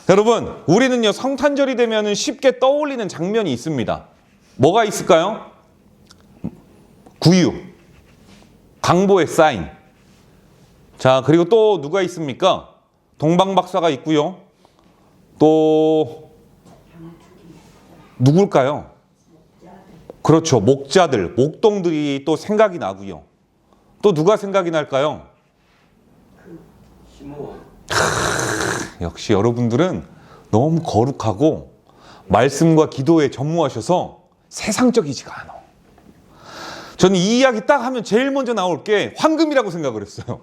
여러분, 우리는요, 성탄절이 되면 쉽게 떠올리는 장면이 있습니다. 뭐가 있을까요? 구유, 강보의 사인. 자, 그리고 또 누가 있습니까? 동방박사가 있고요. 또 누굴까요? 그렇죠. 목자들, 목동들이 또 생각이 나고요. 또 누가 생각이 날까요? 역시 여러분들은 너무 거룩하고 말씀과 기도에 전무하셔서 세상적이지가 않아. 저는 이 이야기 딱 하면 제일 먼저 나올 게 황금이라고 생각을 했어요.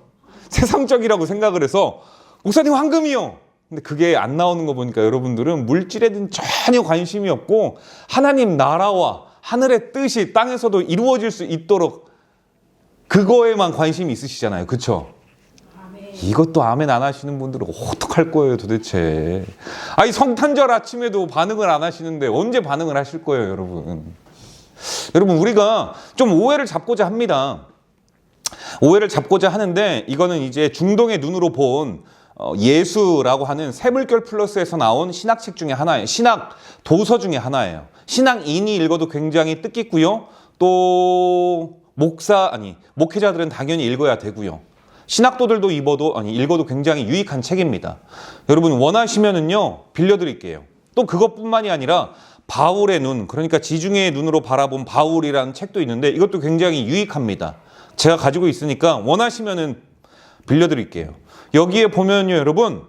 세상적이라고 생각을 해서 목사님 황금이요. 근데 그게 안 나오는 거 보니까 여러분들은 물질에는 전혀 관심이 없고 하나님 나라와 하늘의 뜻이 땅에서도 이루어질 수 있도록 그거에만 관심이 있으시잖아요. 그렇죠? 이것도 아멘 안 하시는 분들은 어떡할 거예요 도대체. 아니 성탄절 아침에도 반응을 안 하시는데 언제 반응을 하실 거예요 여러분. 여러분 우리가 좀 오해를 잡고자 합니다. 오해를 잡고자 하는데 이거는 이제 중동의 눈으로 본 예수라고 하는 세물결 플러스에서 나온 신학책 중에 하나예요. 신학 도서 중에 하나예요. 신학인이 읽어도 굉장히 뜻깊고요. 또 목회자들은 당연히 읽어야 되고요. 신학도들도 읽어도 굉장히 유익한 책입니다. 여러분 원하시면은요 빌려드릴게요. 또 그것뿐만이 아니라 바울의 눈, 그러니까 지중해의 눈으로 바라본 바울이라는 책도 있는데 이것도 굉장히 유익합니다. 제가 가지고 있으니까 원하시면은 빌려드릴게요. 여기에 보면요 여러분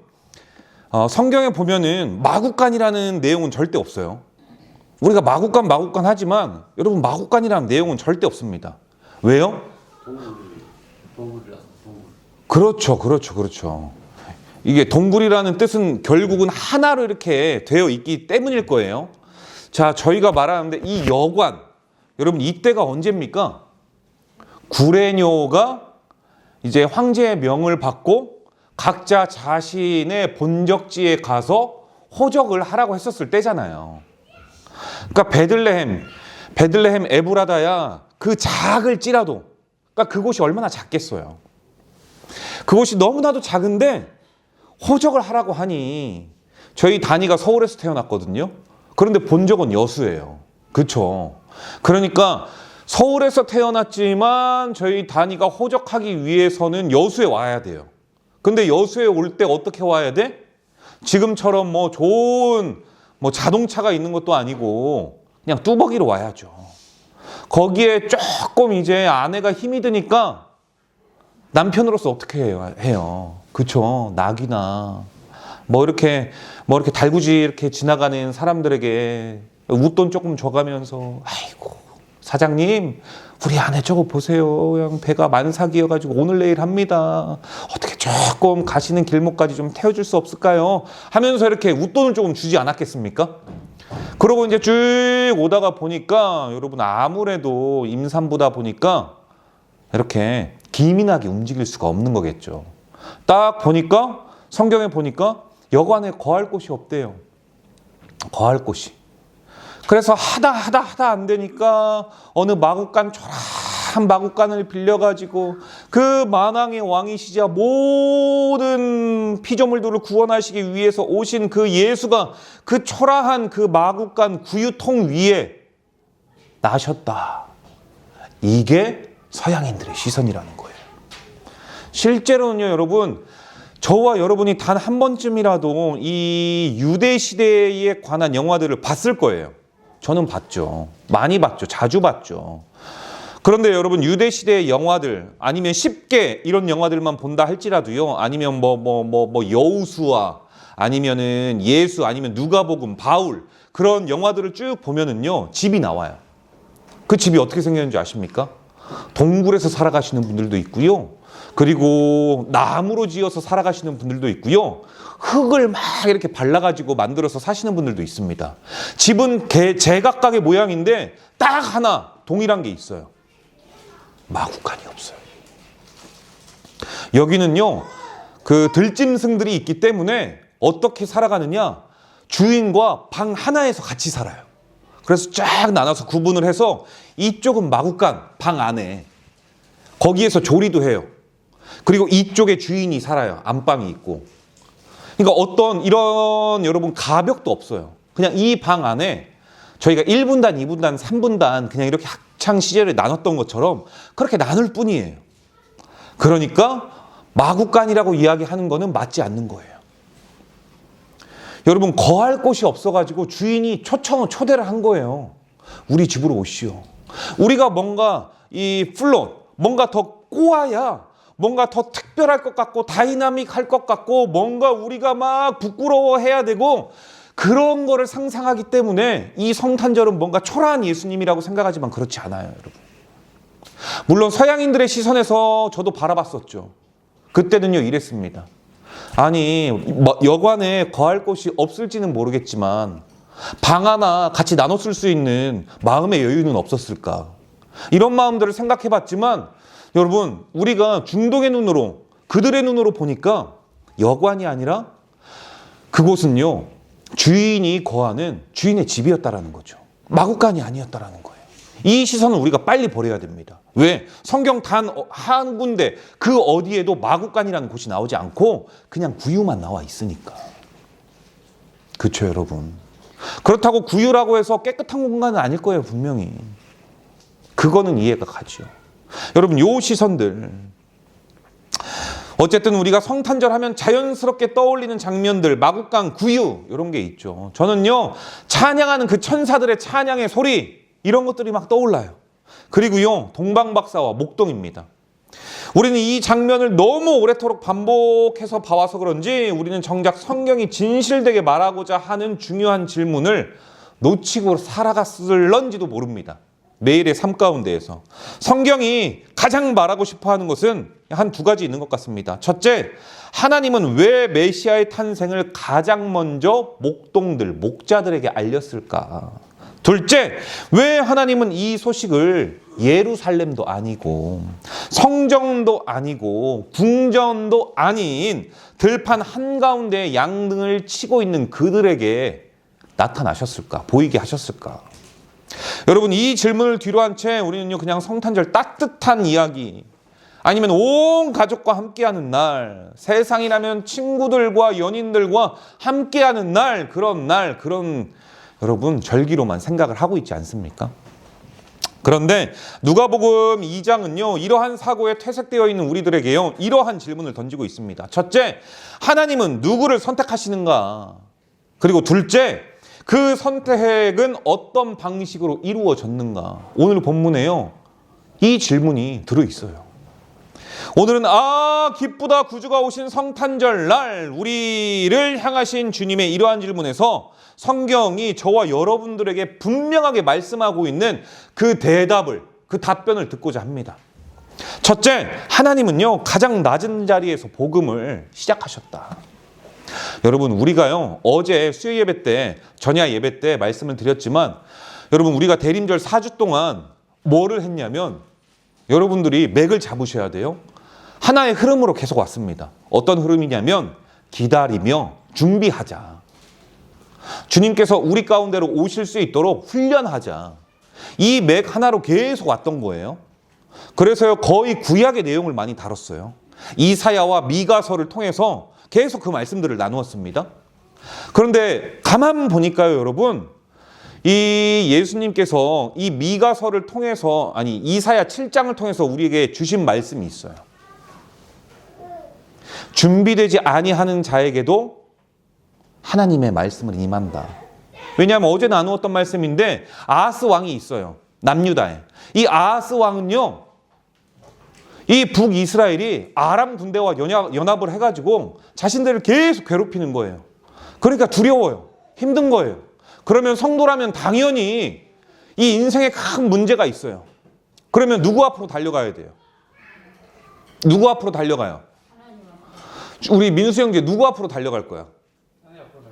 성경에 보면은 마구간이라는 내용은 절대 없어요. 우리가 마구간 하지만 여러분 마구간이라는 내용은 절대 없습니다. 왜요? 동굴이라서 그렇죠. 이게 동굴이라는 뜻은 결국은 하나로 이렇게 되어 있기 때문일 거예요. 자, 저희가 말하는데 이 여관, 여러분 이때가 언제입니까? 구레뇨가 이제 황제의 명을 받고 각자 자신의 본적지에 가서 호적을 하라고 했었을 때잖아요. 그러니까 베들레헴 에브라다야 그 작을지라도, 그러니까 그곳이 얼마나 작겠어요. 그곳이 너무나도 작은데 호적을 하라고 하니 저희 다니가 서울에서 태어났거든요. 그런데 본적은 여수예요. 그렇죠. 그러니까 서울에서 태어났지만 저희 다니가 호적하기 위해서는 여수에 와야 돼요. 근데 여수에 올 때 어떻게 와야 돼? 지금처럼 뭐 좋은 자동차가 있는 것도 아니고 그냥 뚜벅이로 와야죠. 거기에 조금 이제 아내가 힘이 드니까 남편으로서 어떻게 해요? 그쵸? 낙이나 이렇게 달구지 이렇게 지나가는 사람들에게 웃돈 조금 줘가면서 아이고 사장님 우리 아내 저거 보세요. 그냥 배가 만삭이어가지고 오늘 내일 합니다. 어떻게 조금 가시는 길목까지 좀 태워줄 수 없을까요? 하면서 이렇게 웃돈을 조금 주지 않았겠습니까? 그러고 이제 쭉 오다가 보니까 여러분 아무래도 임산부다 보니까 이렇게 기민하게 움직일 수가 없는 거겠죠. 딱 보니까 성경에 보니까 여관에 거할 곳이 없대요. 거할 곳이. 그래서 하다 안 되니까 어느 마구간 초라한 마구간을 빌려가지고 그 만왕의 왕이시자 모든 피조물들을 구원하시기 위해서 오신 그 예수가 그 초라한 그 마구간 구유통 위에 나셨다. 이게 서양인들의 시선이라는 거예요. 실제로는요 여러분 저와 여러분이 단 한 번쯤이라도 이 유대 시대에 관한 영화들을 봤을 거예요. 저는 봤죠. 많이 봤죠. 자주 봤죠. 그런데 여러분 유대 시대의 영화들 아니면 쉽게 이런 영화들만 본다 할지라도요. 아니면 여우수아 아니면은 예수 아니면 누가복음 바울 그런 영화들을 쭉 보면은요. 집이 나와요. 그 집이 어떻게 생겼는지 아십니까? 동굴에서 살아가시는 분들도 있고요. 그리고 나무로 지어서 살아가시는 분들도 있고요. 흙을 막 이렇게 발라가지고 만들어서 사시는 분들도 있습니다. 집은 제각각의 모양인데 딱 하나 동일한 게 있어요. 마구간이 없어요. 여기는요, 그 들짐승들이 있기 때문에 어떻게 살아가느냐? 주인과 방 하나에서 같이 살아요. 그래서 쫙 나눠서 구분을 해서 이쪽은 마구간, 방 안에. 거기에서 조리도 해요. 그리고 이쪽에 주인이 살아요. 안방이 있고. 그러니까 어떤 이런 여러분 가벽도 없어요. 그냥 이 방 안에 저희가 1분단, 2분단, 3분단 그냥 이렇게 학창 시절에 나눴던 것처럼 그렇게 나눌 뿐이에요. 그러니까 마구간이라고 이야기하는 거는 맞지 않는 거예요. 여러분 거할 곳이 없어가지고 주인이 초대를 한 거예요. 우리 집으로 오시오. 우리가 뭔가 이 플롯, 뭔가 더 꼬아야 뭔가 더 특별할 것 같고 다이나믹할 것 같고 뭔가 우리가 막 부끄러워해야 되고 그런 거를 상상하기 때문에 이 성탄절은 뭔가 초라한 예수님이라고 생각하지만 그렇지 않아요, 여러분. 물론 서양인들의 시선에서 저도 바라봤었죠. 그때는요 이랬습니다. 아니 여관에 거할 곳이 없을지는 모르겠지만 방 하나 같이 나눠 쓸 수 있는 마음의 여유는 없었을까. 이런 마음들을 생각해 봤지만 여러분 우리가 중동의 눈으로 그들의 눈으로 보니까 여관이 아니라 그곳은요 주인이 거하는 주인의 집이었다라는 거죠. 마구간이 아니었다라는 거예요. 이 시선은 우리가 빨리 버려야 됩니다. 왜? 성경 단 한 군데 그 어디에도 마구간이라는 곳이 나오지 않고 그냥 구유만 나와 있으니까. 그렇죠, 여러분. 그렇다고 구유라고 해서 깨끗한 공간은 아닐 거예요, 분명히. 그거는 이해가 가죠. 여러분, 요 시선들. 어쨌든 우리가 성탄절 하면 자연스럽게 떠올리는 장면들, 마구간, 구유 이런 게 있죠. 저는요, 찬양하는 그 천사들의 찬양의 소리 이런 것들이 막 떠올라요. 그리고요, 동방박사와 목동입니다. 우리는 이 장면을 너무 오래도록 반복해서 봐와서 그런지 우리는 정작 성경이 진실되게 말하고자 하는 중요한 질문을 놓치고 살아갔을런지도 모릅니다. 매일의 삶 가운데에서 성경이 가장 말하고 싶어하는 것은 한 두 가지 있는 것 같습니다. 첫째, 하나님은 왜 메시아의 탄생을 가장 먼저 목자들에게 알렸을까? 둘째, 왜 하나님은 이 소식을 예루살렘도 아니고 성정도 아니고 궁전도 아닌 들판 한가운데 양등을 치고 있는 그들에게 나타나셨을까? 보이게 하셨을까? 여러분, 이 질문을 뒤로 한 채 우리는요 그냥 성탄절 따뜻한 이야기 아니면 온 가족과 함께하는 날, 세상이라면 친구들과 연인들과 함께하는 날, 그런 여러분 절기로만 생각을 하고 있지 않습니까? 그런데 누가복음 2장은요 이러한 사고에 퇴색되어 있는 우리들에게요 이러한 질문을 던지고 있습니다. 첫째, 하나님은 누구를 선택하시는가? 그리고 둘째, 그 선택은 어떤 방식으로 이루어졌는가? 오늘 본문에요 이 질문이 들어있어요. 오늘은 기쁘다 구주가 오신 성탄절 날 우리를 향하신 주님의 이러한 질문에서 성경이 저와 여러분들에게 분명하게 말씀하고 있는 그 대답을, 그 답변을 듣고자 합니다. 첫째, 하나님은요 가장 낮은 자리에서 복음을 시작하셨다. 여러분, 우리가요 어제 수요 예배 때, 전야 예배 때 말씀을 드렸지만 여러분 우리가 대림절 4주 동안 뭐를 했냐면 여러분들이 맥을 잡으셔야 돼요. 하나의 흐름으로 계속 왔습니다. 어떤 흐름이냐면 기다리며 준비하자. 주님께서 우리 가운데로 오실 수 있도록 훈련하자. 이 맥 하나로 계속 왔던 거예요. 그래서요 거의 구약의 내용을 많이 다뤘어요. 이사야와 미가서를 통해서 계속 그 말씀들을 나누었습니다. 그런데 가만 보니까요 여러분, 이 예수님께서 이 미가서를 통해서, 이사야 7장을 통해서 우리에게 주신 말씀이 있어요. 준비되지 아니하는 자에게도 하나님의 말씀을 임한다. 왜냐하면 어제 나누었던 말씀인데 아하스 왕이 있어요. 남유다에. 이 아하스 왕은요 이 북이스라엘이 아람 군대와 연합을 해가지고 자신들을 계속 괴롭히는 거예요. 그러니까 두려워요. 힘든 거예요. 그러면 성도라면 당연히 이 인생에 큰 문제가 있어요. 그러면 누구 앞으로 달려가야 돼요? 누구 앞으로 달려가요? 우리 민수 형제 누구 앞으로 달려갈 거야?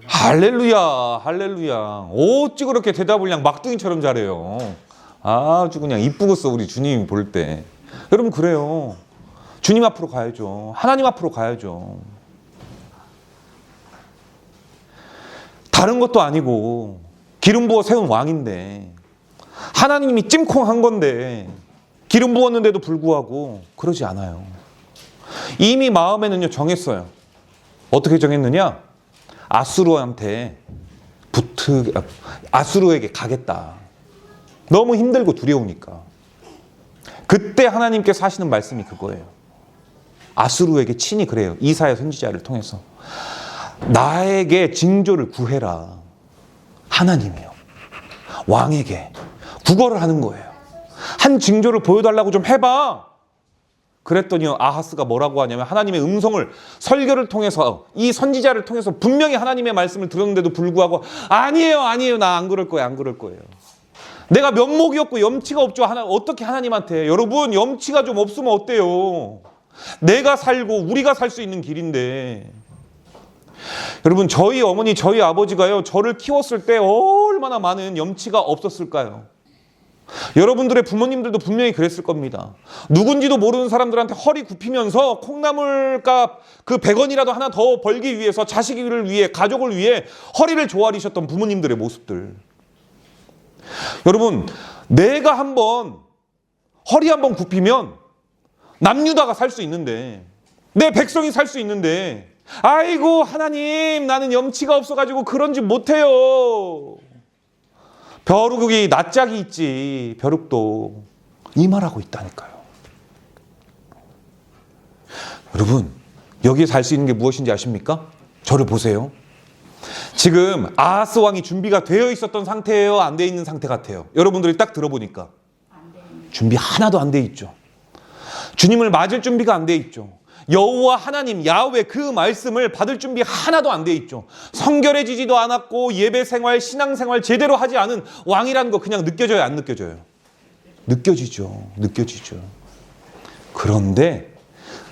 할렐루야, 할렐루야. 어찌 그렇게 대답을 그냥 막둥이처럼 잘해요. 아주 그냥 이쁘겠어, 우리 주님이 볼 때. 여러분, 그래요. 주님 앞으로 가야죠. 하나님 앞으로 가야죠. 다른 것도 아니고 기름 부어 세운 왕인데, 하나님이 찜콩한 건데 기름 부었는데도 불구하고 그러지 않아요. 이미 마음에는요 정했어요. 어떻게 정했느냐? 아수르에게 가겠다. 너무 힘들고 두려우니까. 그때 하나님께서 하시는 말씀이 그거예요. 아수르에게 친히 그래요. 이사야 선지자를 통해서. 나에게 징조를 구해라. 하나님이요. 왕에게 구걸을 하는 거예요. 한 징조를 보여달라고 좀 해봐. 그랬더니 아하스가 뭐라고 하냐면 하나님의 음성을 설교를 통해서 이 선지자를 통해서 분명히 하나님의 말씀을 들었는데도 불구하고 아니에요 나 안 그럴 거예요. 내가 면목이 없고 염치가 없죠. 어떻게 하나님한테. 여러분 염치가 좀 없으면 어때요? 내가 살고 우리가 살 수 있는 길인데. 여러분 저희 어머니 저희 아버지가요 저를 키웠을 때 얼마나 많은 염치가 없었을까요? 여러분들의 부모님들도 분명히 그랬을 겁니다. 누군지도 모르는 사람들한테 허리 굽히면서 콩나물값 그 100원이라도 하나 더 벌기 위해서 자식을 위해 가족을 위해 허리를 조아리셨던 부모님들의 모습들. 여러분 내가 허리 한번 굽히면 남유다가 살 수 있는데 내 백성이 살 수 있는데 아이고 하나님 나는 염치가 없어가지고 그런지 못해요. 벼룩이 낯짝이 있지. 벼룩도 이 말하고 있다니까요. 여러분 여기에 살 수 있는 게 무엇인지 아십니까? 저를 보세요. 지금 아하스 왕이 준비가 되어 있었던 상태예요? 안 돼 있는 상태 같아요? 여러분들이 딱 들어보니까 준비 하나도 안 돼 있죠. 주님을 맞을 준비가 안 돼 있죠. 여호와 하나님 야훼 그 말씀을 받을 준비 하나도 안 돼 있죠. 성결해지지도 않았고 예배생활 신앙생활 제대로 하지 않은 왕이라는 거 그냥 느껴져요 안 느껴져요? 느껴지죠. 그런데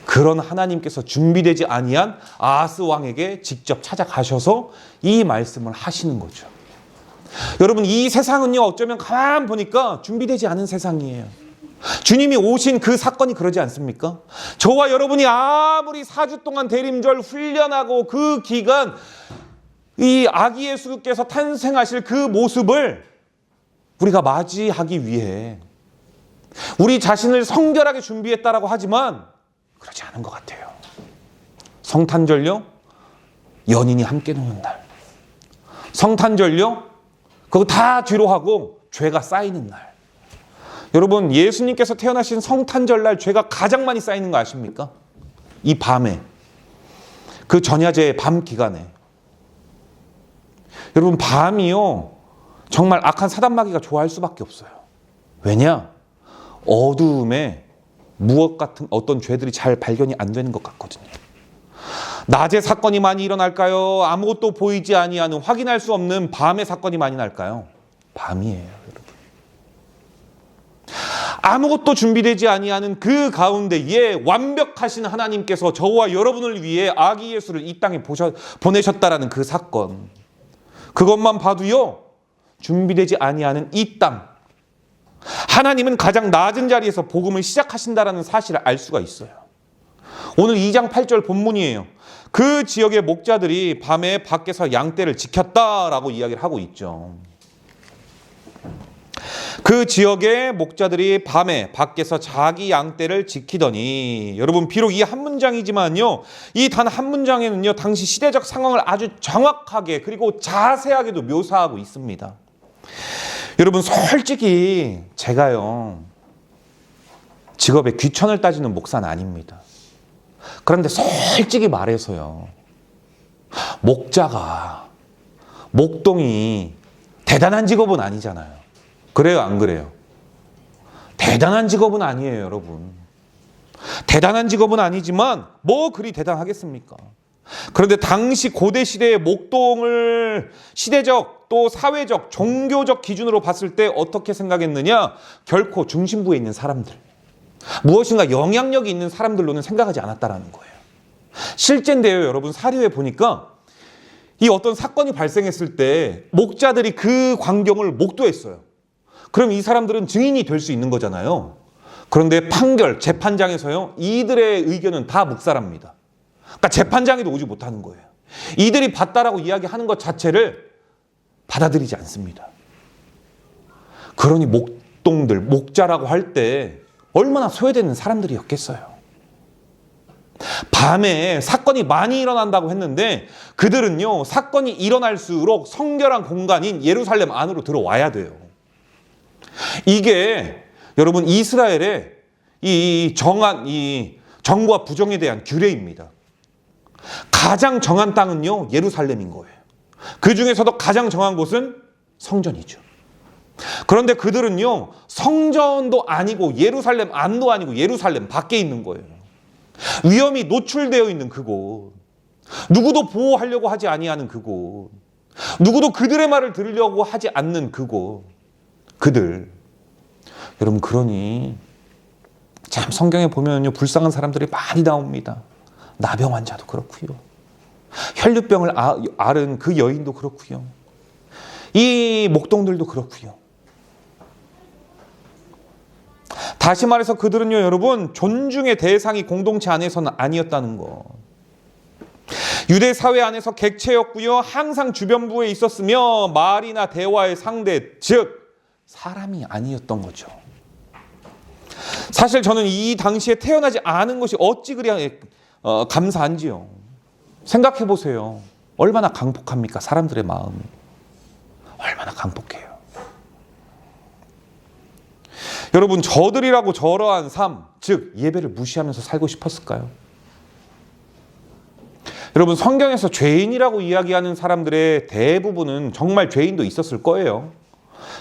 그런 하나님께서 준비되지 아니한 아하스 왕에게 직접 찾아가셔서 이 말씀을 하시는 거죠. 여러분 이 세상은요 어쩌면 가만 보니까 준비되지 않은 세상이에요. 주님이 오신 그 사건이 그러지 않습니까? 저와 여러분이 아무리 4주 동안 대림절 훈련하고 그 기간 이 아기 예수께서 탄생하실 그 모습을 우리가 맞이하기 위해 우리 자신을 성결하게 준비했다라고 하지만 그러지 않은 것 같아요. 성탄절요? 연인이 함께 노는 날. 성탄절요? 그거 다 뒤로 하고 죄가 쌓이는 날. 여러분 예수님께서 태어나신 성탄절날 죄가 가장 많이 쌓이는 거 아십니까? 이 밤에 그 전야제의 밤 기간에. 여러분 밤이요 정말 악한 사단마귀가 좋아할 수밖에 없어요. 왜냐? 어두움에 무엇 같은 어떤 죄들이 잘 발견이 안 되는 것 같거든요. 낮에 사건이 많이 일어날까요? 아무것도 보이지 아니하는 확인할 수 없는 밤에 사건이 많이 날까요? 밤이에요 여러분. 아무것도 준비되지 아니하는 그 가운데에 완벽하신 하나님께서 저와 여러분을 위해 아기 예수를 이 땅에 보내셨다라는 그 사건. 그것만 봐도요 준비되지 아니하는 이 땅. 하나님은 가장 낮은 자리에서 복음을 시작하신다라는 사실을 알 수가 있어요. 오늘 2장 8절 본문이에요. 그 지역의 목자들이 밤에 밖에서 양떼를 지켰다라고 이야기를 하고 있죠. 그 지역의 목자들이 밤에 밖에서 자기 양떼를 지키더니. 여러분 비록 이 한 문장이지만요 이 단 한 문장에는요 당시 시대적 상황을 아주 정확하게 그리고 자세하게도 묘사하고 있습니다. 여러분 솔직히 제가요 직업에 귀천을 따지는 목사는 아닙니다. 그런데 솔직히 말해서요 목자가 목동이 대단한 직업은 아니잖아요. 그래요 안 그래요? 대단한 직업은 아니에요 여러분. 대단한 직업은 아니지만 뭐 그리 대단하겠습니까? 그런데 당시 고대 시대의 목동을 시대적 또 사회적 종교적 기준으로 봤을 때 어떻게 생각했느냐? 결코 중심부에 있는 사람들, 무엇인가 영향력이 있는 사람들로는 생각하지 않았다라는 거예요. 실제인데요 여러분 사료에 보니까 이 어떤 사건이 발생했을 때 목자들이 그 광경을 목도했어요. 그럼 이 사람들은 증인이 될 수 있는 거잖아요. 그런데 판결, 재판장에서요 이들의 의견은 다 묵살합니다. 그러니까 재판장에도 오지 못하는 거예요. 이들이 봤다라고 이야기하는 것 자체를 받아들이지 않습니다. 그러니 목동들, 목자라고 할 때 얼마나 소외되는 사람들이었겠어요. 밤에 사건이 많이 일어난다고 했는데 그들은요, 사건이 일어날수록 성결한 공간인 예루살렘 안으로 들어와야 돼요. 이게 여러분 이스라엘의 이 정과 부정에 대한 규례입니다. 가장 정한 땅은요, 예루살렘인 거예요. 그 중에서도 가장 정한 곳은 성전이죠. 그런데 그들은요, 성전도 아니고 예루살렘 안도 아니고 예루살렘 밖에 있는 거예요. 위험이 노출되어 있는 그곳, 누구도 보호하려고 하지 아니하는 그곳, 누구도 그들의 말을 들으려고 하지 않는 그곳, 그들. 여러분, 그러니 참 성경에 보면요, 불쌍한 사람들이 많이 나옵니다. 나병 환자도 그렇고요, 혈류병을 앓은 그 여인도 그렇고요, 이 목동들도 그렇고요. 다시 말해서 그들은요, 여러분, 존중의 대상이 공동체 안에서는 아니었다는 거. 유대 사회 안에서 객체였고요, 항상 주변부에 있었으며 말이나 대화의 상대, 즉 사람이 아니었던 거죠. 사실 저는 이 당시에 태어나지 않은 것이 어찌 그리 감사한지요. 생각해 보세요. 얼마나 강폭합니까? 사람들의 마음이 얼마나 강폭해요. 여러분, 저들이라고 저러한 삶, 즉 예배를 무시하면서 살고 싶었을까요? 여러분, 성경에서 죄인이라고 이야기하는 사람들의 대부분은 정말 죄인도 있었을 거예요.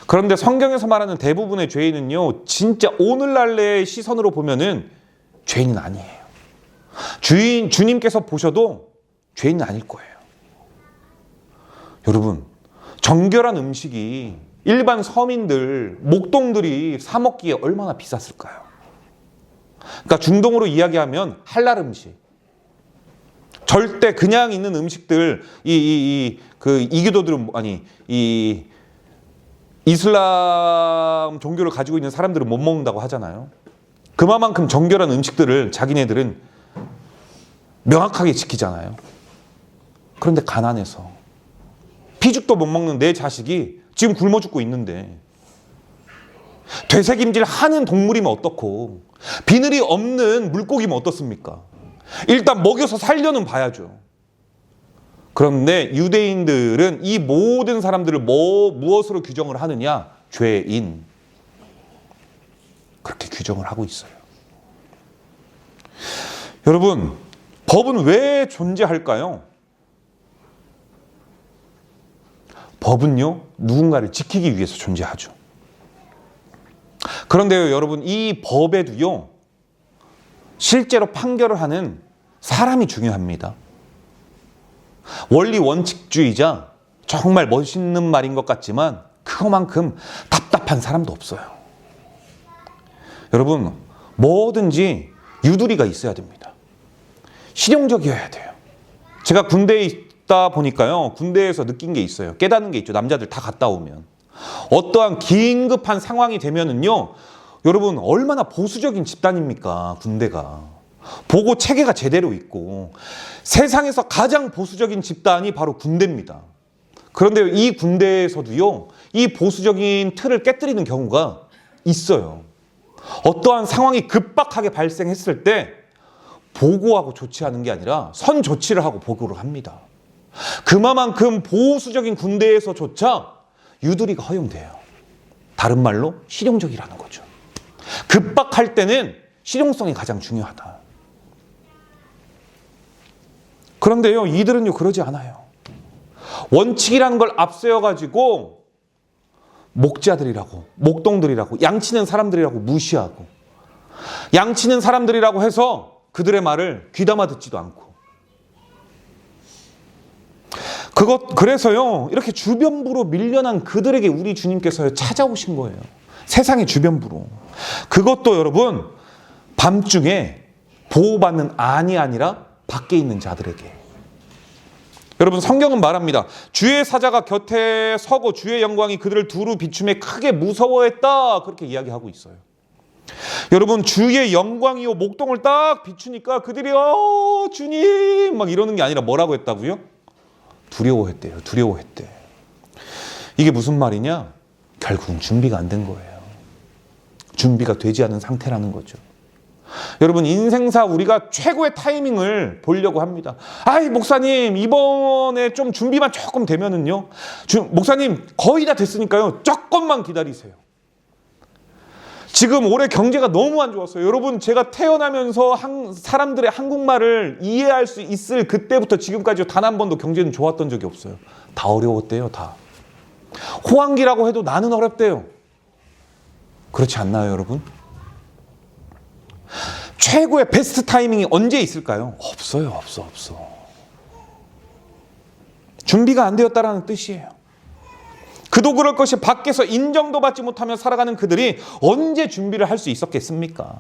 그런데 성경에서 말하는 대부분의 죄인은요, 진짜 오늘날의 시선으로 보면은 죄인은 아니에요. 주님께서 보셔도 죄인은 아닐 거예요. 여러분, 정결한 음식이 일반 서민들, 목동들이 사 먹기에 얼마나 비쌌을까요? 그러니까 중동으로 이야기하면 할랄 음식. 절대 그냥 있는 음식들, 이교도들은, 이슬람 종교를 가지고 있는 사람들은 못 먹는다고 하잖아요. 그만큼 정결한 음식들을 자기네들은 명확하게 지키잖아요. 그런데 가난해서 피죽도 못 먹는 내 자식이 지금 굶어 죽고 있는데, 되새김질 하는 동물이면 어떻고 비늘이 없는 물고기면 어떻습니까? 일단 먹여서 살려는 봐야죠. 그런데 유대인들은 이 모든 사람들을 무엇으로 규정을 하느냐? 죄인. 그렇게 규정을 하고 있어요. 여러분, 법은 왜 존재할까요? 법은요, 누군가를 지키기 위해서 존재하죠. 그런데요, 여러분, 이 법에도요, 실제로 판결을 하는 사람이 중요합니다. 원리 원칙주의자, 정말 멋있는 말인 것 같지만 그거만큼 답답한 사람도 없어요. 여러분, 뭐든지 유두리가 있어야 됩니다. 실용적이어야 돼요. 제가 군대에 있다 보니까요, 군대에서 느낀 게 있어요. 깨닫는 게 있죠. 남자들 다 갔다 오면 어떠한 긴급한 상황이 되면은요, 여러분, 얼마나 보수적인 집단입니까? 군대가 보고 체계가 제대로 있고, 세상에서 가장 보수적인 집단이 바로 군대입니다. 그런데 이 군대에서도요, 이 보수적인 틀을 깨뜨리는 경우가 있어요. 어떠한 상황이 급박하게 발생했을 때 보고하고 조치하는 게 아니라 선 조치를 하고 보고를 합니다. 그만큼 보수적인 군대에서조차 유두리가 허용돼요. 다른 말로 실용적이라는 거죠. 급박할 때는 실용성이 가장 중요하다. 그런데요, 이들은요, 그러지 않아요. 원칙이라는 걸 앞세워가지고 목자들이라고, 목동들이라고, 양치는 사람들이라고 무시하고, 양치는 사람들이라고 해서 그들의 말을 귀담아 듣지도 않고, 그래서요, 이렇게 주변부로 밀려난 그들에게 우리 주님께서 찾아오신 거예요. 세상의 주변부로. 그것도 여러분, 밤중에 보호받는 안이 아니라 밖에 있는 자들에게. 여러분, 성경은 말합니다. 주의 사자가 곁에 서고 주의 영광이 그들을 두루 비춤에 크게 무서워했다. 그렇게 이야기하고 있어요. 여러분, 주의 영광이요, 목동을 딱 비추니까 그들이 주님 막 이러는 게 아니라 뭐라고 했다고요? 두려워했대요. 두려워했대. 이게 무슨 말이냐? 결국은 준비가 안 된 거예요. 준비가 되지 않은 상태라는 거죠. 여러분, 인생사 우리가 최고의 타이밍을 보려고 합니다. 아이, 목사님, 이번에 좀 준비만 조금 되면은요. 목사님, 거의 다 됐으니까요. 조금만 기다리세요. 지금 올해 경제가 너무 안 좋았어요. 여러분, 제가 태어나면서 사람들의 한국말을 이해할 수 있을 그때부터 지금까지 단 한 번도 경제는 좋았던 적이 없어요. 다 어려웠대요, 다. 호황기라고 해도 나는 어렵대요. 그렇지 않나요, 여러분? 최고의 베스트 타이밍이 언제 있을까요? 없어요, 없어. 준비가 안 되었다라는 뜻이에요. 그도 그럴 것이 밖에서 인정도 받지 못하며 살아가는 그들이 언제 준비를 할 수 있었겠습니까?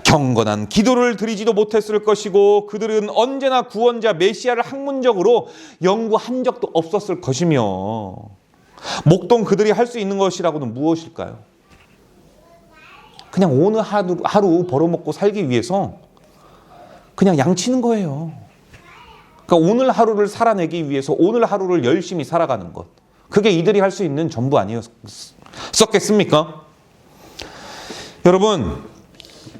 경건한 기도를 드리지도 못했을 것이고 그들은 언제나 구원자 메시아를 학문적으로 연구한 적도 없었을 것이며 목동 그들이 할 수 있는 것이라고는 무엇일까요? 그냥 오늘 하루 벌어먹고 살기 위해서 그냥 양치는 거예요. 그러니까 오늘 하루를 살아내기 위해서 오늘 하루를 열심히 살아가는 것. 그게 이들이 할 수 있는 전부 아니었겠습니까? 여러분,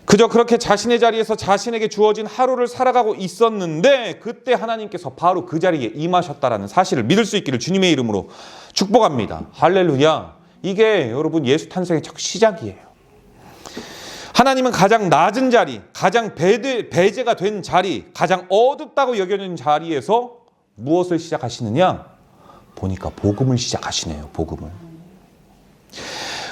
그저 그렇게 자신의 자리에서 자신에게 주어진 하루를 살아가고 있었는데 그때 하나님께서 바로 그 자리에 임하셨다라는 사실을 믿을 수 있기를 주님의 이름으로 축복합니다. 할렐루야. 이게 여러분 예수 탄생의 첫 시작이에요. 하나님은 가장 낮은 자리, 가장 배제가 된 자리, 가장 어둡다고 여겨진 자리에서 무엇을 시작하시느냐? 보니까 복음을 시작하시네요. 복음을.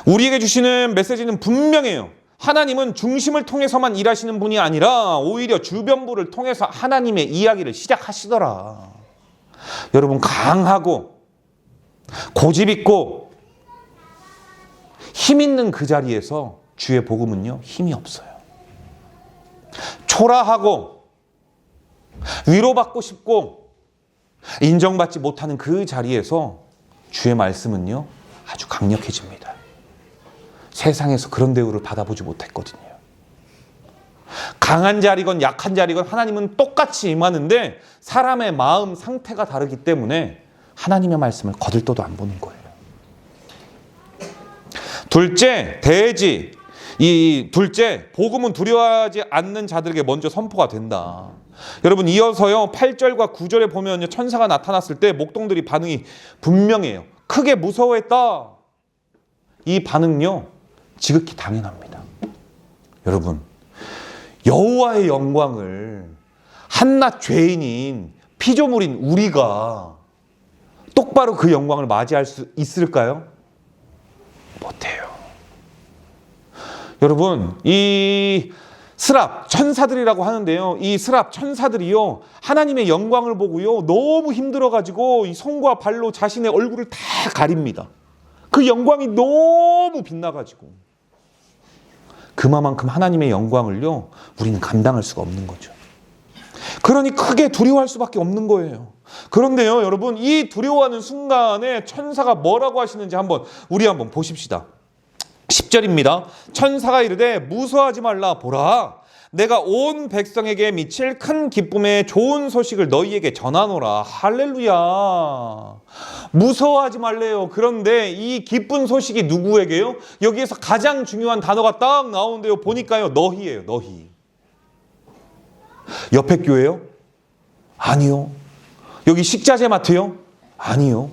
우리에게 주시는 메시지는 분명해요. 하나님은 중심을 통해서만 일하시는 분이 아니라 오히려 주변부를 통해서 하나님의 이야기를 시작하시더라. 여러분, 강하고 고집 있고 힘 있는 그 자리에서 주의 복음은요, 힘이 없어요. 초라하고 위로받고 싶고 인정받지 못하는 그 자리에서 주의 말씀은요, 아주 강력해집니다. 세상에서 그런 대우를 받아보지 못했거든요. 강한 자리건 약한 자리건 하나님은 똑같이 임하는데 사람의 마음 상태가 다르기 때문에 하나님의 말씀을 거들떠도 안 보는 거예요. 둘째, 대지. 둘째, 복음은 두려워하지 않는 자들에게 먼저 선포가 된다. 여러분, 이어서요 8절과 9절에 보면 천사가 나타났을 때 목동들이 반응이 분명해요. 크게 무서워했다. 이 반응요 지극히 당연합니다. 여러분, 여호와의 영광을 한낱 죄인인 피조물인 우리가 똑바로 그 영광을 맞이할 수 있을까요? 못해요. 여러분, 이 스랍 천사들이라고 하는데요, 이 스랍 천사들이요 하나님의 영광을 보고요 너무 힘들어가지고 이 손과 발로 자신의 얼굴을 다 가립니다. 그 영광이 너무 빛나가지고 그만큼 하나님의 영광을요 우리는 감당할 수가 없는 거죠. 그러니 크게 두려워할 수밖에 없는 거예요. 그런데요 여러분, 이 두려워하는 순간에 천사가 뭐라고 하시는지 우리 한번 보십시다. 10절입니다. 천사가 이르되 무서워하지 말라. 보라, 내가 온 백성에게 미칠 큰 기쁨의 좋은 소식을 너희에게 전하노라. 할렐루야. 무서워하지 말래요. 그런데 이 기쁜 소식이 누구에게요? 여기에서 가장 중요한 단어가 딱 나오는데요. 보니까요 너희예요. 너희. 옆에 교회요? 아니요. 여기 식자재 마트요? 아니요.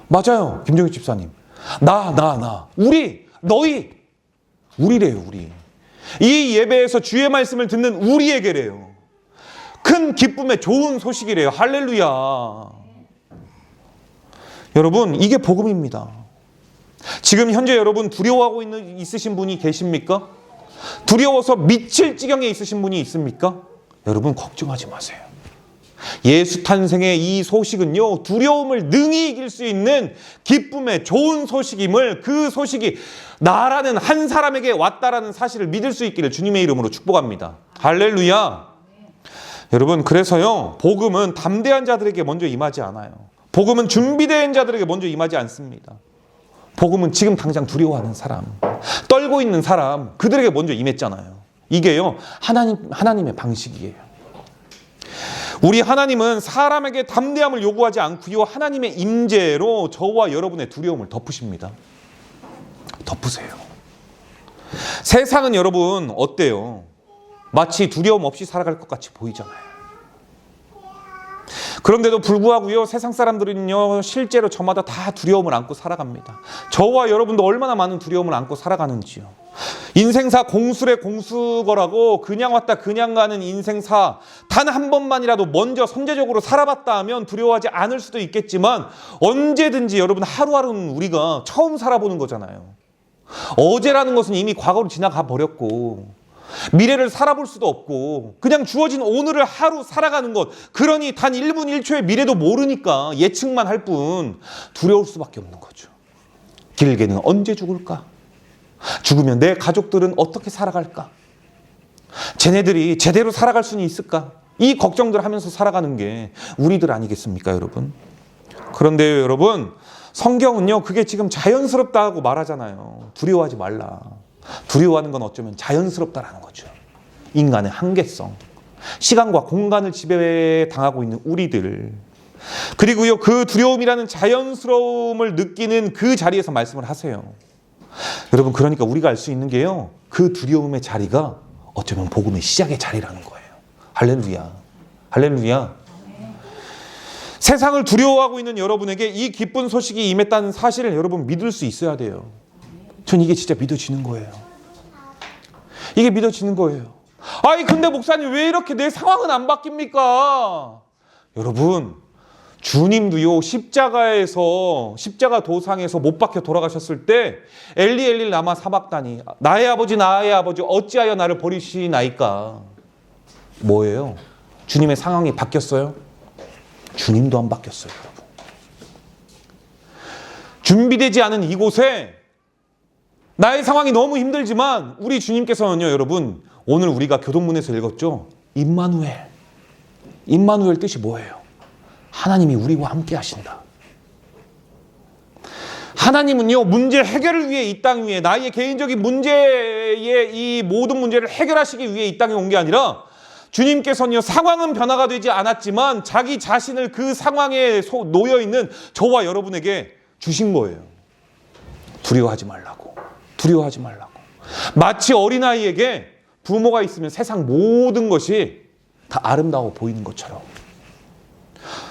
맞아요. 김정희 집사님. 나. 우리, 너희. 우리래요, 우리. 이 예배에서 주의 말씀을 듣는 우리에게래요. 큰 기쁨의 좋은 소식이래요. 할렐루야. 여러분, 이게 복음입니다. 지금 현재 여러분 두려워하고 있으신 분이 계십니까? 두려워서 미칠 지경에 있으신 분이 있습니까? 여러분, 걱정하지 마세요. 예수 탄생의 이 소식은요 두려움을 능히 이길 수 있는 기쁨의 좋은 소식임을, 그 소식이 나라는 한 사람에게 왔다라는 사실을 믿을 수 있기를 주님의 이름으로 축복합니다. 할렐루야. 여러분, 그래서요 복음은 담대한 자들에게 먼저 임하지 않아요. 복음은 준비된 자들에게 먼저 임하지 않습니다. 복음은 지금 당장 두려워하는 사람, 떨고 있는 사람, 그들에게 먼저 임했잖아요. 이게요 하나님의 방식이에요. 우리 하나님은 사람에게 담대함을 요구하지 않고요 하나님의 임재로 저와 여러분의 두려움을 덮으십니다. 덮으세요. 세상은 여러분 어때요? 마치 두려움 없이 살아갈 것 같이 보이잖아요. 그런데도 불구하고요, 세상 사람들은요, 실제로 저마다 다 두려움을 안고 살아갑니다. 저와 여러분도 얼마나 많은 두려움을 안고 살아가는지요. 인생사 공수래 공수거라고 그냥 왔다 그냥 가는 인생사 단 한 번만이라도 먼저 선제적으로 살아봤다 하면 두려워하지 않을 수도 있겠지만 언제든지 여러분 하루하루는 우리가 처음 살아보는 거잖아요. 어제라는 것은 이미 과거로 지나가 버렸고 미래를 살아볼 수도 없고 그냥 주어진 오늘을 하루 살아가는 것, 그러니 단 1분 1초의 미래도 모르니까 예측만 할 뿐 두려울 수밖에 없는 거죠. 길게는 언제 죽을까? 죽으면 내 가족들은 어떻게 살아갈까? 쟤네들이 제대로 살아갈 수는 있을까? 이 걱정들 하면서 살아가는 게 우리들 아니겠습니까, 여러분? 그런데 여러분, 성경은요, 그게 지금 자연스럽다고 말하잖아요. 두려워하지 말라. 두려워하는 건 어쩌면 자연스럽다라는 거죠. 인간의 한계성, 시간과 공간을 지배당하고 있는 우리들, 그리고요, 그 두려움이라는 자연스러움을 느끼는 그 자리에서 말씀을 하세요. 여러분, 그러니까 우리가 알 수 있는 게요, 그 두려움의 자리가 어쩌면 복음의 시작의 자리라는 거예요. 할렐루야, 할렐루야. 세상을 두려워하고 있는 여러분에게 이 기쁜 소식이 임했다는 사실을 여러분 믿을 수 있어야 돼요. 전 이게 진짜 믿어지는 거예요. 이게 믿어지는 거예요. 아니 근데 목사님 왜 이렇게 내 상황은 안 바뀝니까? 여러분, 주님도요, 십자가 도상에서 못 박혀 돌아가셨을 때 엘리 엘리 라마 사박다니, 나의 아버지 어찌하여 나를 버리시나이까. 뭐예요? 주님의 상황이 바뀌었어요? 주님도 안 바뀌었어요, 여러분. 준비되지 않은 이곳에 나의 상황이 너무 힘들지만 우리 주님께서는요, 여러분, 오늘 우리가 교동문에서 읽었죠? 임마누엘. 임마누엘 뜻이 뭐예요? 하나님이 우리와 함께 하신다. 하나님은요, 문제 해결을 위해 이 땅 위에, 나의 개인적인 문제의 이 모든 문제를 해결하시기 위해 이 땅에 온 게 아니라 주님께서는요, 상황은 변화가 되지 않았지만 자기 자신을 그 상황에 놓여 있는 저와 여러분에게 주신 거예요. 두려워하지 말라고. 두려워하지 말라고. 마치 어린아이에게 부모가 있으면 세상 모든 것이 다 아름다워 보이는 것처럼.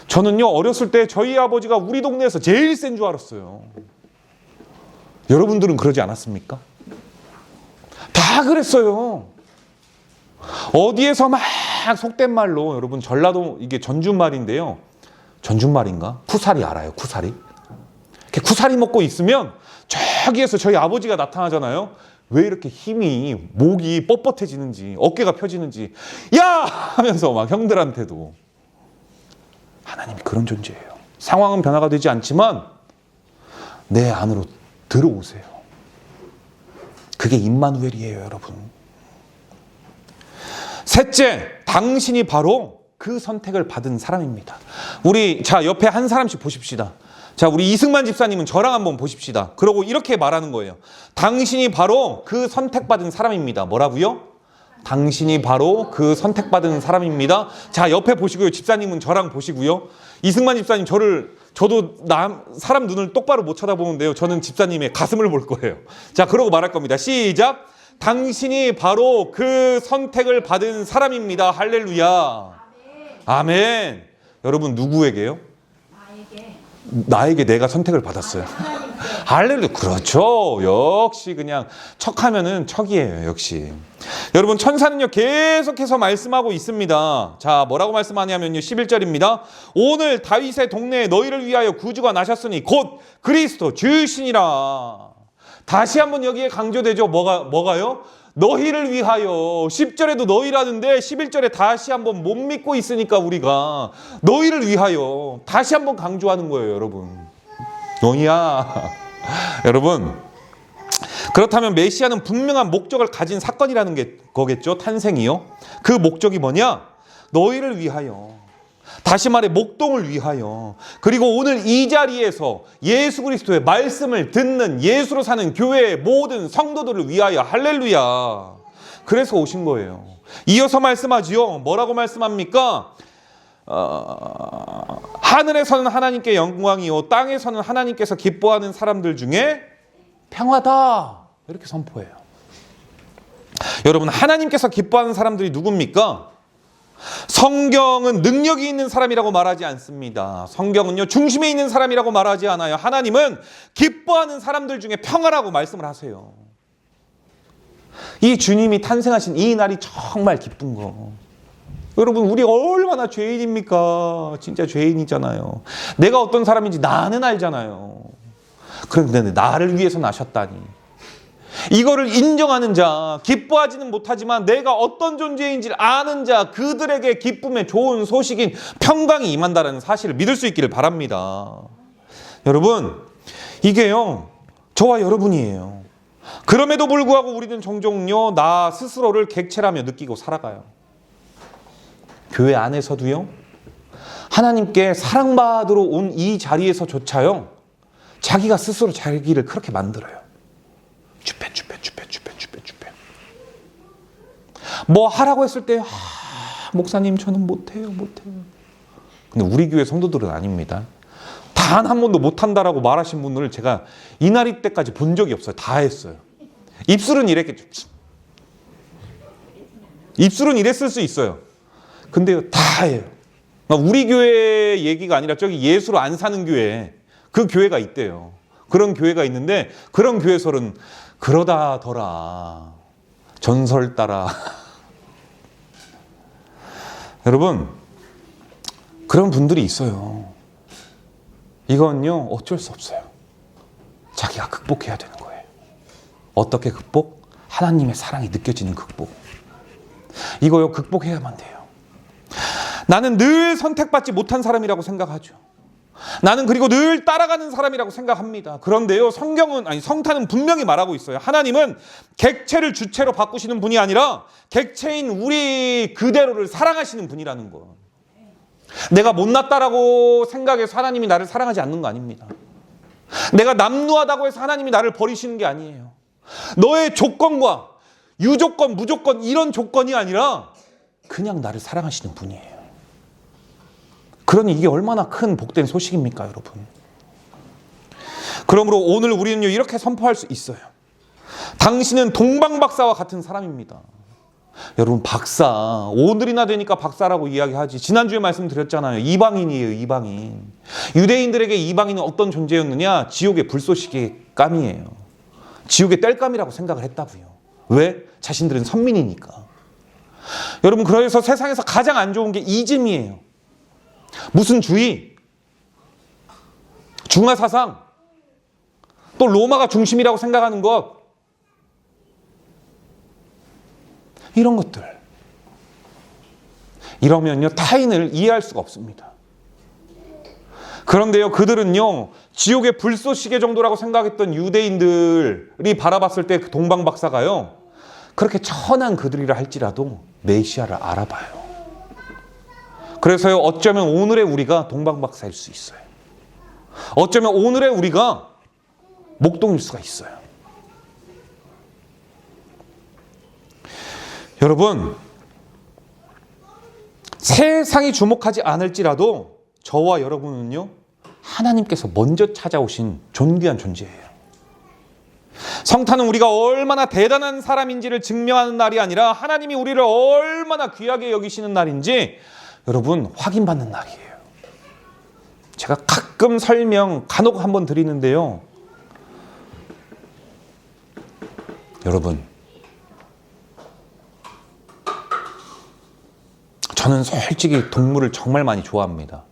저는요, 어렸을 때 저희 아버지가 우리 동네에서 제일 센 줄 알았어요. 여러분들은 그러지 않았습니까? 다 그랬어요. 어디에서 막 속된 말로, 여러분, 전라도, 이게 전주말인데요. 전주말인가? 쿠사리 알아요? 쿠사리? 쿠사리 먹고 있으면 저기에서 저희 아버지가 나타나잖아요. 왜 이렇게 힘이, 목이 뻣뻣해지는지, 어깨가 펴지는지, 야! 하면서 막 형들한테도. 하나님이 그런 존재예요. 상황은 변화가 되지 않지만 내 안으로 들어오세요. 그게 임마누엘이에요, 여러분. 셋째, 당신이 바로 그 선택을 받은 사람입니다. 우리, 자, 옆에 한 사람씩 보십시다. 자, 우리 이승만 집사님은 저랑 한번 보십시다. 그러고 이렇게 말하는 거예요. 당신이 바로 그 선택받은 사람입니다. 뭐라고요? 당신이 바로 그 선택받은 사람입니다. 자, 옆에 보시고요. 집사님은 저랑 보시고요. 이승만 집사님, 저도 사람 눈을 똑바로 못 쳐다보는데요. 저는 집사님의 가슴을 볼 거예요. 자, 그러고 말할 겁니다. 시작. 당신이 바로 그 선택을 받은 사람입니다. 할렐루야. 아멘. 여러분, 누구에게요? 나에게 내가 선택을 받았어요. 할렐루야. 그렇죠. 역시 그냥 척하면은 척이에요. 역시. 여러분, 천사는요, 계속해서 말씀하고 있습니다. 자, 뭐라고 말씀하냐면요, 11절입니다. 오늘 다윗의 동네에 너희를 위하여 구주가 나셨으니 곧 그리스도 주이시니라. 다시 한번 여기에 강조되죠. 뭐가요? 너희를 위하여. 10절에도 너희라는데 11절에 다시 한번 못 믿고 있으니까 우리가 너희를 위하여 다시 한번 강조하는 거예요, 여러분. 너희야. 여러분, 그렇다면 메시아는 분명한 목적을 가진 사건이라는 게 거겠죠. 탄생이요. 그 목적이 뭐냐? 너희를 위하여. 다시 말해 목동을 위하여. 그리고 오늘 이 자리에서 예수 그리스도의 말씀을 듣는, 예수로 사는 교회의 모든 성도들을 위하여. 할렐루야. 그래서 오신 거예요. 이어서 말씀하지요. 뭐라고 말씀합니까? 하늘에서는 하나님께 영광이요 땅에서는 하나님께서 기뻐하는 사람들 중에 평화다. 이렇게 선포해요. 여러분, 하나님께서 기뻐하는 사람들이 누굽니까? 성경은 능력이 있는 사람이라고 말하지 않습니다. 성경은요, 중심에 있는 사람이라고 말하지 않아요. 하나님은 기뻐하는 사람들 중에 평화라고 말씀을 하세요. 이 주님이 탄생하신 이 날이 정말 기쁜 거. 여러분, 우리가 얼마나 죄인입니까? 진짜 죄인이잖아요. 내가 어떤 사람인지 나는 알잖아요. 그런데 나를 위해서 나셨다니. 이거를 인정하는 자, 기뻐하지는 못하지만 내가 어떤 존재인지를 아는 자, 그들에게 기쁨의 좋은 소식인 평강이 임한다는 사실을 믿을 수 있기를 바랍니다. 여러분, 이게요, 저와 여러분이에요. 그럼에도 불구하고 우리는 종종요, 나 스스로를 객체라며 느끼고 살아가요. 교회 안에서도요, 하나님께 사랑받으러 온 이 자리에서조차요, 자기가 스스로 자기를 그렇게 만들어요. 주패. 뭐 하라고 했을 때, 목사님 저는 못해요. 근데 우리 교회 성도들은 아닙니다. 단 한 번도 못한다라고 말하신 분들을 제가 이날이 때까지 본 적이 없어요. 다 했어요. 입술은 이랬겠죠. 입술은 이랬을 수 있어요. 근데요, 다 해요. 우리 교회 얘기가 아니라 저기 예수로 안 사는 교회, 그 교회가 있대요. 그런 교회가 있는데 그런 교회설은 그러다더라, 전설 따라. 여러분, 그런 분들이 있어요. 이건요, 어쩔 수 없어요. 자기가 극복해야 되는 거예요. 어떻게 극복? 하나님의 사랑이 느껴지는 극복. 이거요, 극복해야만 돼요. 나는 늘 선택받지 못한 사람이라고 생각하죠. 나는 그리고 늘 따라가는 사람이라고 생각합니다. 그런데요, 성탄은 분명히 말하고 있어요. 하나님은 객체를 주체로 바꾸시는 분이 아니라 객체인 우리 그대로를 사랑하시는 분이라는 거. 내가 못났다라고 생각해서 하나님이 나를 사랑하지 않는 거 아닙니다. 내가 남루하다고 해서 하나님이 나를 버리시는 게 아니에요. 너의 조건과 유조건, 무조건 이런 조건이 아니라 그냥 나를 사랑하시는 분이에요. 그러니 이게 얼마나 큰 복된 소식입니까, 여러분? 그러므로 오늘 우리는요, 이렇게 선포할 수 있어요. 당신은 동방박사와 같은 사람입니다. 여러분, 박사, 오늘이나 되니까 박사라고 이야기하지. 지난주에 말씀드렸잖아요. 이방인이에요, 이방인. 유대인들에게 이방인은 어떤 존재였느냐? 지옥의 불쏘시개의 감이에요. 지옥의 땔감이라고 생각을 했다고요. 왜? 자신들은 선민이니까. 여러분, 그래서 세상에서 가장 안 좋은 게 이즘이에요. 무슨 주의? 중화사상? 또 로마가 중심이라고 생각하는 것? 이런 것들. 이러면요, 타인을 이해할 수가 없습니다. 그런데요, 그들은요, 지옥의 불쏘시개 정도라고 생각했던 유대인들이 바라봤을 때 그 동방박사가요, 그렇게 천한 그들이라 할지라도 메시아를 알아봐요. 그래서요, 어쩌면 오늘의 우리가 동방박사일 수 있어요. 어쩌면 오늘의 우리가 목동일 수가 있어요. 여러분, 세상이 주목하지 않을지라도 저와 여러분은요, 하나님께서 먼저 찾아오신 존귀한 존재예요. 성탄은 우리가 얼마나 대단한 사람인지를 증명하는 날이 아니라 하나님이 우리를 얼마나 귀하게 여기시는 날인지 여러분, 확인받는 날이에요. 제가 가끔 설명 간혹 한번 드리는데요. 여러분, 저는 솔직히 동물을 정말 많이 좋아합니다.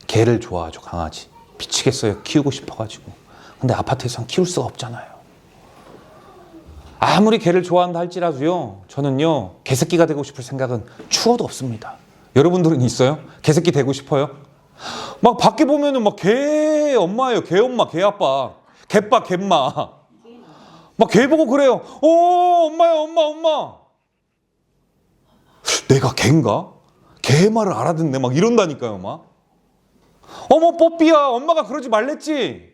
개를 좋아하죠, 강아지. 미치겠어요, 키우고 싶어가지고. 근데 아파트에서는 키울 수가 없잖아요. 아무리 개를 좋아한다 할지라도요, 저는요, 개새끼가 되고 싶을 생각은 추워도 없습니다. 여러분들은 있어요? 개새끼 되고 싶어요? 막 밖에 보면은 막 개 엄마예요. 개 엄마, 개 아빠. 개빠, 개마. 막 개 보고 그래요. 엄마야, 엄마. 내가 개인가? 개 말을 알아듣네. 막 이런다니까요, 막. 어머, 뽀삐야. 엄마가 그러지 말랬지.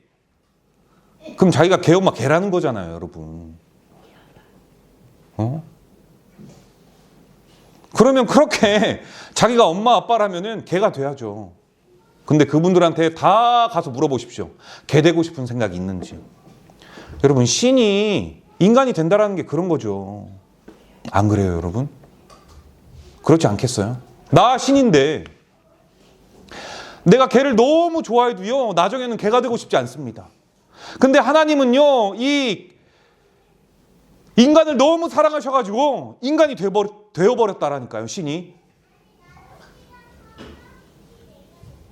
그럼 자기가 개 엄마, 개라는 거잖아요, 여러분. 그러면 그렇게 자기가 엄마 아빠라면은 개가 돼야죠. 근데 그분들한테 다 가서 물어보십시오. 개 되고 싶은 생각이 있는지. 여러분, 신이 인간이 된다라는 게 그런 거죠. 안 그래요, 여러분? 그렇지 않겠어요? 나 신인데 내가 걔를 너무 좋아해도요, 나중에는 걔가 되고 싶지 않습니다. 근데 하나님은요, 이 인간을 너무 사랑하셔가지고 인간이 되어버렸다라니까요, 신이.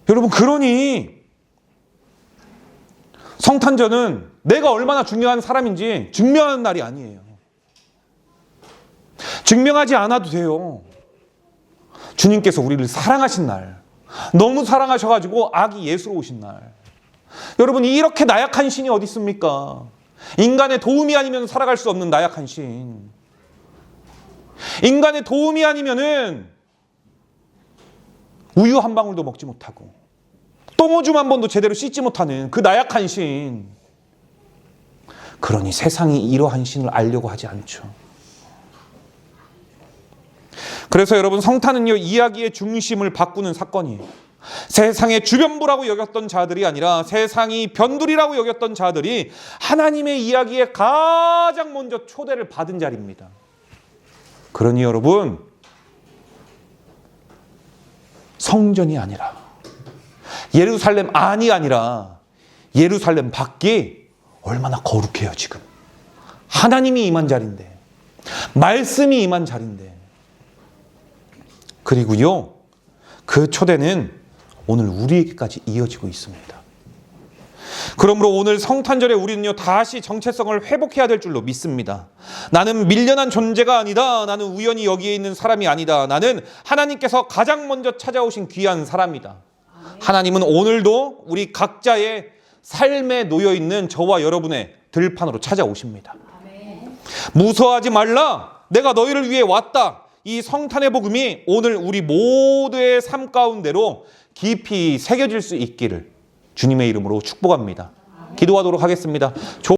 여러분, 그러니 성탄절은 내가 얼마나 중요한 사람인지 증명하는 날이 아니에요. 증명하지 않아도 돼요. 주님께서 우리를 사랑하신 날, 너무 사랑하셔가지고 아기 예수로 오신 날. 여러분, 이렇게 나약한 신이 어디 있습니까? 인간의 도움이 아니면 살아갈 수 없는 나약한 신. 인간의 도움이 아니면은 우유 한 방울도 먹지 못하고 똥오줌 한 번도 제대로 씻지 못하는 그 나약한 신. 그러니 세상이 이러한 신을 알려고 하지 않죠. 그래서 여러분, 성탄은요, 이야기의 중심을 바꾸는 사건이에요. 세상의 주변부라고 여겼던 자들이 아니라 세상이 변두리라고 여겼던 자들이 하나님의 이야기에 가장 먼저 초대를 받은 자리입니다. 그러니 여러분, 성전이 아니라 예루살렘 안이 아니라 예루살렘 밖이 얼마나 거룩해요. 지금 하나님이 임한 자리인데, 말씀이 임한 자리인데. 그리고요, 그 초대는 오늘 우리에게까지 이어지고 있습니다. 그러므로 오늘 성탄절에 우리는요, 다시 정체성을 회복해야 될 줄로 믿습니다. 나는 밀려난 존재가 아니다. 나는 우연히 여기에 있는 사람이 아니다. 나는 하나님께서 가장 먼저 찾아오신 귀한 사람이다. 하나님은 오늘도 우리 각자의 삶에 놓여있는 저와 여러분의 들판으로 찾아오십니다. 무서워하지 말라. 내가 너희를 위해 왔다. 이 성탄의 복음이 오늘 우리 모두의 삶 가운데로 깊이 새겨질 수 있기를 주님의 이름으로 축복합니다. 기도하도록 하겠습니다.